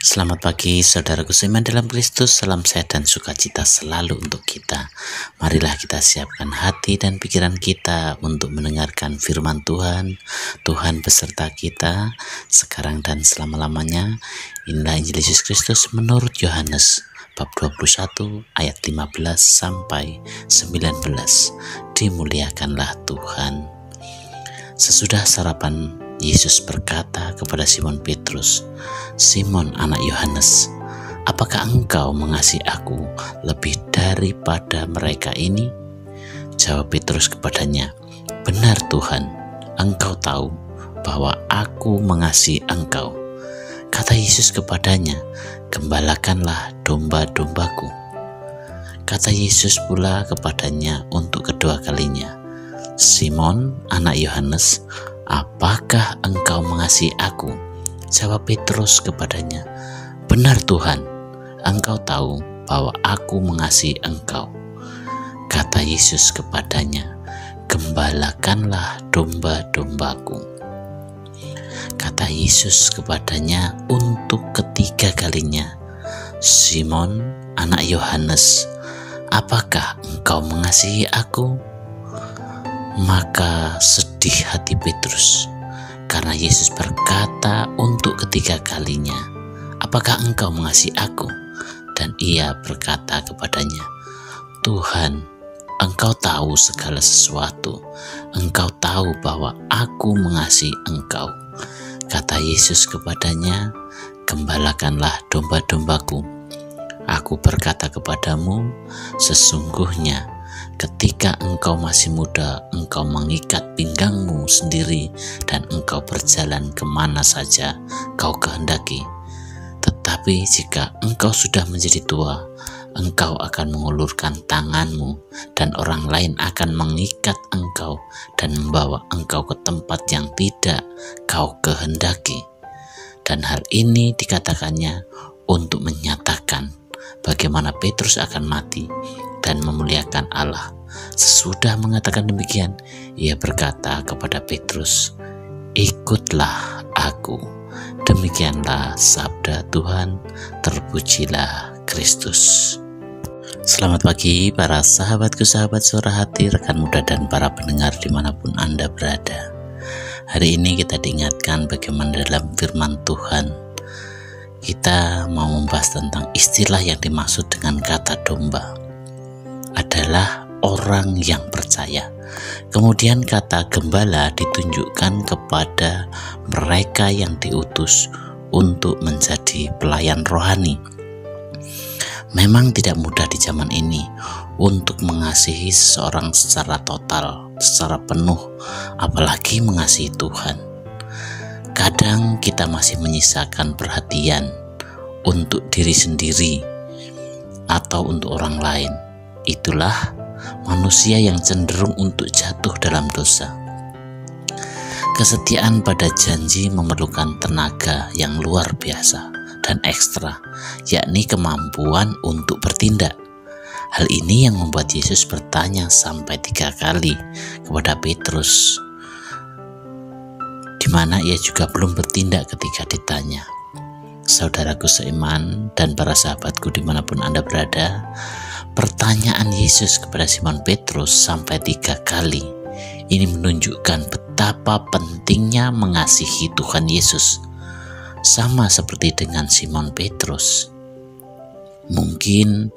Selamat pagi saudaraku seiman dalam Kristus, salam sehat dan sukacita selalu untuk kita. Marilah kita siapkan hati dan pikiran kita untuk mendengarkan firman Tuhan. Tuhan beserta kita sekarang dan selama-lamanya. Inilah Injil Yesus Kristus menurut Yohanes bab 21 ayat 15 sampai 19. Dimuliakanlah Tuhan. Sesudah sarapan, Yesus berkata kepada Simon Petrus, "Simon anak Yohanes, apakah engkau mengasihi aku lebih daripada mereka ini?" Jawab Petrus kepadanya, "Benar Tuhan, engkau tahu bahwa aku mengasihi engkau." Kata Yesus kepadanya, "Gembalakanlah domba-dombaku." Kata Yesus pula kepadanya untuk kedua kalinya, "Simon anak Yohanes, apakah engkau mengasihi aku?" Jawab Petrus kepadanya, "Benar Tuhan, engkau tahu bahwa aku mengasihi engkau." Kata Yesus kepadanya, "Gembalakanlah domba-dombaku." Kata Yesus kepadanya untuk ketiga kalinya, "Simon anak Yohanes, apakah engkau mengasihi aku?" Maka sedih hati Petrus karena Yesus berkata untuk ketiga kalinya, "Apakah engkau mengasihi aku?" Dan ia berkata kepadanya, "Tuhan, engkau tahu segala sesuatu. Engkau tahu bahwa aku mengasihi engkau." Kata Yesus kepadanya, "Gembalakanlah domba-dombaku. Aku berkata kepadamu, sesungguhnya ketika engkau masih muda, engkau mengikat pinggangmu sendiri dan engkau berjalan kemana saja kau kehendaki. Tetapi jika engkau sudah menjadi tua, engkau akan mengulurkan tanganmu dan orang lain akan mengikat engkau dan membawa engkau ke tempat yang tidak kau kehendaki." Dan hal ini dikatakannya untuk menyatakan bagaimana Petrus akan mati dan memuliakan Allah. Sesudah mengatakan demikian, ia berkata kepada Petrus, "Ikutlah aku." Demikianlah sabda Tuhan, terpujilah Kristus. Selamat pagi para sahabatku, sahabat suara hati, rekan muda dan para pendengar dimanapun Anda berada. Hari ini kita diingatkan bagaimana dalam firman Tuhan kita mau membahas tentang istilah yang dimaksud dengan kata domba adalah orang yang percaya. Kemudian kata gembala ditunjukkan kepada mereka yang diutus untuk menjadi pelayan rohani. Memang tidak mudah di zaman ini untuk mengasihi seseorang secara total, secara penuh, apalagi mengasihi Tuhan. Kadang kita masih menyisakan perhatian untuk diri sendiri atau untuk orang lain. Itulah manusia yang cenderung untuk jatuh dalam dosa. Kesetiaan pada janji memerlukan tenaga yang luar biasa dan ekstra, yakni kemampuan untuk bertindak. Hal ini yang membuat Yesus bertanya sampai 3 kali kepada Petrus, di mana ia juga belum bertindak ketika ditanya. Saudaraku seiman dan para sahabatku dimanapun Anda berada, pertanyaan Yesus kepada Simon Petrus sampai 3 kali ini menunjukkan betapa pentingnya mengasihi Tuhan Yesus. Sama seperti dengan Simon Petrus, mungkin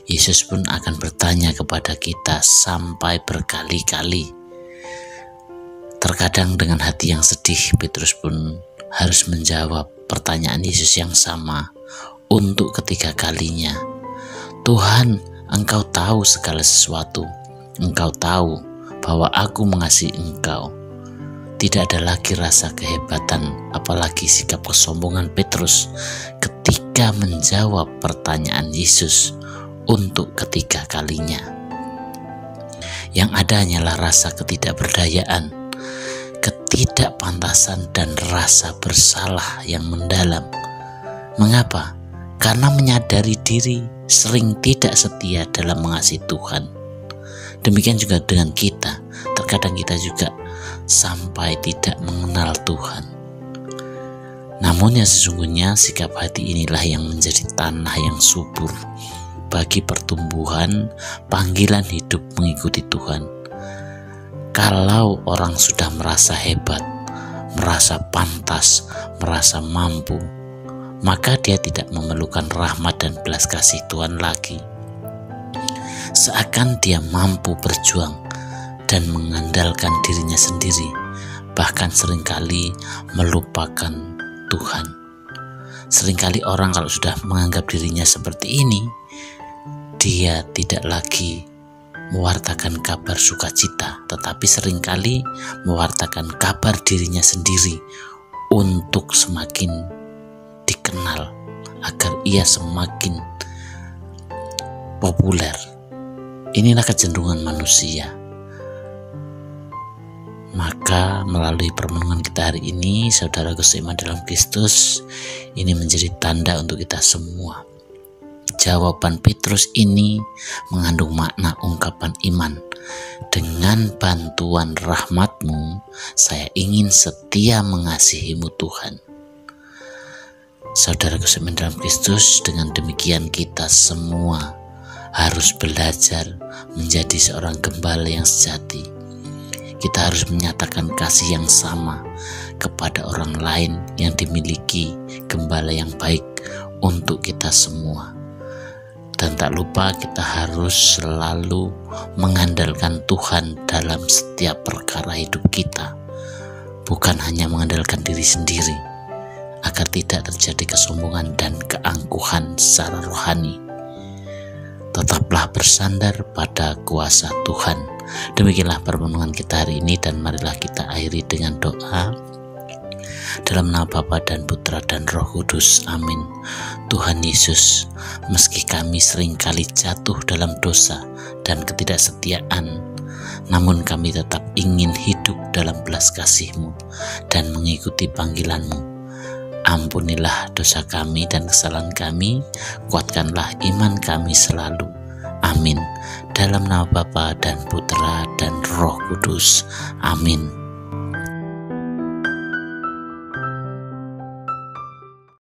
Yesus pun akan bertanya kepada kita sampai berkali-kali. Terkadang dengan hati yang sedih, Petrus pun harus menjawab pertanyaan Yesus yang sama untuk ketiga kalinya. "Tuhan, engkau tahu segala sesuatu. Engkau tahu bahwa aku mengasihi engkau." Tidak ada lagi rasa kehebatan, apalagi sikap kesombongan Petrus ketika menjawab pertanyaan Yesus untuk ketiga kalinya. Yang ada hanyalah rasa ketidakberdayaan, ketidakpantasan dan rasa bersalah yang mendalam. Mengapa? Karena menyadari diri sering tidak setia dalam mengasihi Tuhan. Demikian juga dengan kita. Terkadang kita juga sampai tidak mengenal Tuhan. Namun yang sesungguhnya sikap hati inilah yang menjadi tanah yang subur bagi pertumbuhan panggilan hidup mengikuti Tuhan. Kalau orang sudah merasa hebat, merasa pantas, merasa mampu, maka dia tidak memerlukan rahmat dan belas kasih Tuhan lagi. Seakan dia mampu berjuang dan mengandalkan dirinya sendiri, bahkan seringkali melupakan Tuhan. Seringkali orang kalau sudah menganggap dirinya seperti ini, dia tidak lagi mewartakan kabar sukacita, tetapi seringkali mewartakan kabar dirinya sendiri untuk semakin dikenal, agar ia semakin populer. Inilah kecenderungan manusia. Maka melalui permenungan kita hari ini, saudaraku seiman dalam Kristus, ini menjadi tanda untuk kita semua. Jawaban Petrus ini mengandung makna ungkapan iman. Dengan bantuan rahmat-Mu, saya ingin setia mengasihi-Mu Tuhan. Saudaraku seiman dalam Kristus, dengan demikian kita semua harus belajar menjadi seorang gembala yang sejati. Kita harus menyatakan kasih yang sama kepada orang lain yang dimiliki gembala yang baik untuk kita semua. Dan tak lupa kita harus selalu mengandalkan Tuhan dalam setiap perkara hidup kita, bukan hanya mengandalkan diri sendiri, agar tidak terjadi kesombongan dan keangkuhan secara rohani. Tetaplah bersandar pada kuasa Tuhan. Demikianlah permenungan kita hari ini, dan marilah kita akhiri dengan doa. Dalam nama Bapa dan Putra dan Roh Kudus, amin. Tuhan Yesus, meski kami seringkali jatuh dalam dosa dan ketidaksetiaan, namun kami tetap ingin hidup dalam belas kasih-Mu dan mengikuti panggilan-Mu. Ampunilah dosa kami dan kesalahan kami, kuatkanlah iman kami selalu. Amin. Dalam nama Bapa dan Putra dan Roh Kudus. Amin.